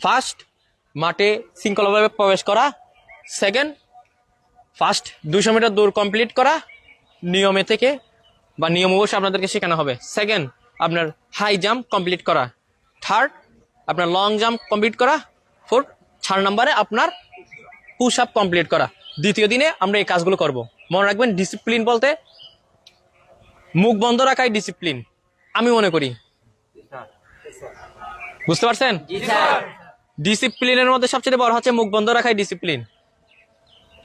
First, মাঠে শৃঙ্খলাভাবে প্রবেশ করা। সেকেন্ড, ফার্স্ট 200 মিটার দৌড় কমপ্লিট করা নিয়মে থেকে, বা নিয়ম অবশ্যই আপনাদেরকে শেখানো হবে। সেকেন্ড, আপনার হাই জাম্প কমপ্লিট করা। থার্ড, আপনার লং জাম্প কমপ্লিট করা। ফোর্থ, 4 নম্বরে আপনার পুশ আপ কমপ্লিট করা। দ্বিতীয় দিনে আমরা এই কাজগুলো করব। মনে রাখবেন, ডিসিপ্লিন বলতে মুখ বন্ধ রাখাই ডিসিপ্লিন আমি মনে করি। বুঝতে পারছেন? ডিসিপ্লিনের মধ্যে সবচেয়ে বড় হচ্ছে মুখ বন্ধ রাখাই ডিসিপ্লিন।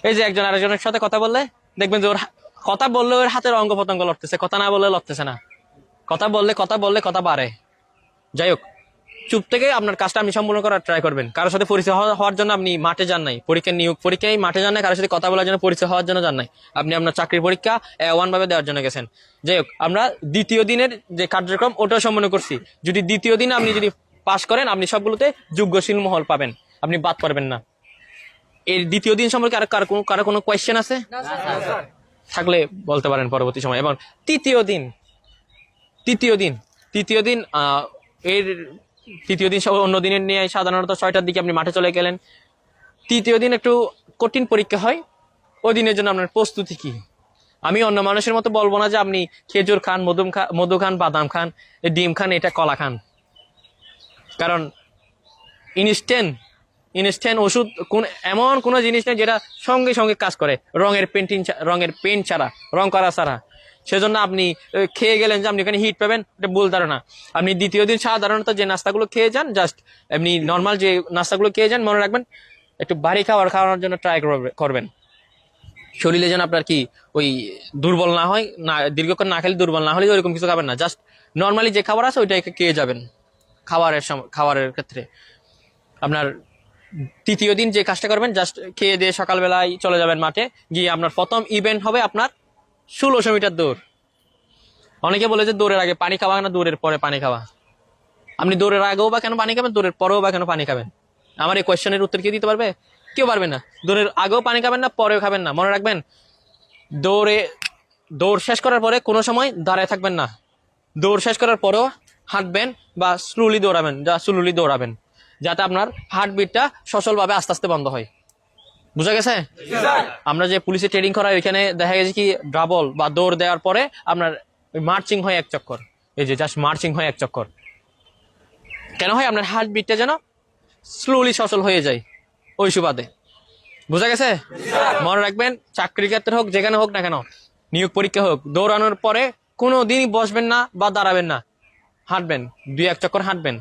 এই যে একজন আরেকজনের সাথে কথা বললে দেখবেন যে ওর কথা বললে ওর হাতের অঙ্গ প্রত্যঙ্গ লড়তেছে, কথা না বললে লড়তেছে না। কথা বললে কথা বাড়ে। যাই হোক, চুপ থেকে আপনার কাজটা আপনি সম্পূর্ণ করার ট্রাই করবেন। কারোর সাথে পরিচয় হওয়ার জন্য আপনি মাঠে যান নাই, পরীক্ষা নিয়োগ পরীক্ষায় মাঠে যান নাই, কারোর সাথে কথা বলার জন্য পরিচয় হওয়ার জন্য যান নাই। আপনি আপনার চাকরির পরীক্ষা A1 ভাবে দেওয়ার জন্য গেছেন। যাই হোক, আমরা দ্বিতীয় দিনের যে কার্যক্রম ওটাও সম্পন্ন করছি। যদি দ্বিতীয় দিনে আপনি যদি পাস করেন, আপনি সবগুলোতে যোগ্যশীল মহল পাবেন, আপনি বাদ পারবেন না। এর দ্বিতীয় দিন সম্পর্কে কারো কোনো কোয়েশ্চেন আছে? থাকলে বলতে পারেন পরবর্তী সময়। এবং তৃতীয় দিন সব অন্য দিনের নিয়ে সাধারণত 6টার দিকে আপনি মাঠে চলে গেলেন। তৃতীয় দিন একটু কঠিন পরীক্ষা হয়। ওই দিনের জন্য আপনার প্রস্তুতি কি? আমি অন্য মানুষের মতো বলবো না যে আপনি খেজুর খান, মধু খান, বাদাম খান, ডিম খান, এটা কলা খান। কারণ ইনস্ট্যান্ট ওষুধ এমন কোনো জিনিস নেই যেটা সঙ্গে সঙ্গে কাজ করে রঙের পেন্ট ছাড়া, রং করা ছাড়া। সেজন্য আপনি খেয়ে গেলেন যে আপনি এখানে হিট পাবেন, এটা ভুল ধারণা। আপনি দ্বিতীয় দিন সাধারণত যে নাস্তাগুলো খেয়ে যান, জাস্ট এমনি নর্মাল যে নাস্তাগুলো খেয়ে যান, মনে রাখবেন একটু ভারী খাওয়ানোর জন্য ট্রাই করবেন। শরীরে যেন আপনার কি ওই দুর্বল না হয়, না দীর্ঘক্ষণ না খেলে দুর্বল না হলে ওইরকম কিছু খাবেন না। জাস্ট নর্মালি যে খাবার আছে ওইটাকে খেয়ে যাবেন। খাবারের ক্ষেত্রে আপনার তৃতীয় দিন যে কাজটা করবেন, জাস্ট খেয়ে দিয়ে সকালবেলায় চলে যাবেন মাঠে গিয়ে। আপনার প্রথম ইভেন্ট হবে আপনার 1600 মিটার দৌড়। অনেকে বলে যে দৌড়ের আগে পানি খাওয়া না, দৌড়ের পরে পানি খাওয়া। আপনি দৌড়ের আগেও বা কেন পানি খাবেন, দৌড়ের পরেও বা কেন পানি খাবেন? আমার এই কোয়েশ্চেনের উত্তর কি দিতে পারবে? কেউ পারবে না। দৌড়ের আগেও পানি খাবেন না, পরেও খাবেন না। মনে রাখবেন, দৌড় শেষ করার পরে কোনো সময় দাঁড়ায় থাকবেন না। দৌড় শেষ করার পরেও হাঁটবেন বা স্লোলি দৌড়াবেন, যাতে আপনার হার্টবিটটা সচলভাবে আস্তে আস্তে বন্ধ হয়। বুঝা গেছে? আমরা যে পুলিশে ট্রেনিং করাই, ওইখানে দেখা গেছে কি ডাবল বা দৌড় দেওয়ার পরে আপনার মার্চিং হয় 1 চক্কর। এই যে জাস্ট মার্চিং হয় 1 চক্কর। কেন হয়? আপনার হার্টবিটটা যেন স্লোলি সচল হয়ে যায় ওই সুবাদে। বুঝা গেছে? মনে রাখবেন, চাকরির ক্ষেত্রে হোক, যেখানে হোক না কেন, নিয়োগ পরীক্ষা হোক, দৌড়ানোর পরে কোনো দিনই বসবেন না বা দাঁড়াবেন না, হাঁটবেন, 2-1 চক্কর হাঁটবেন।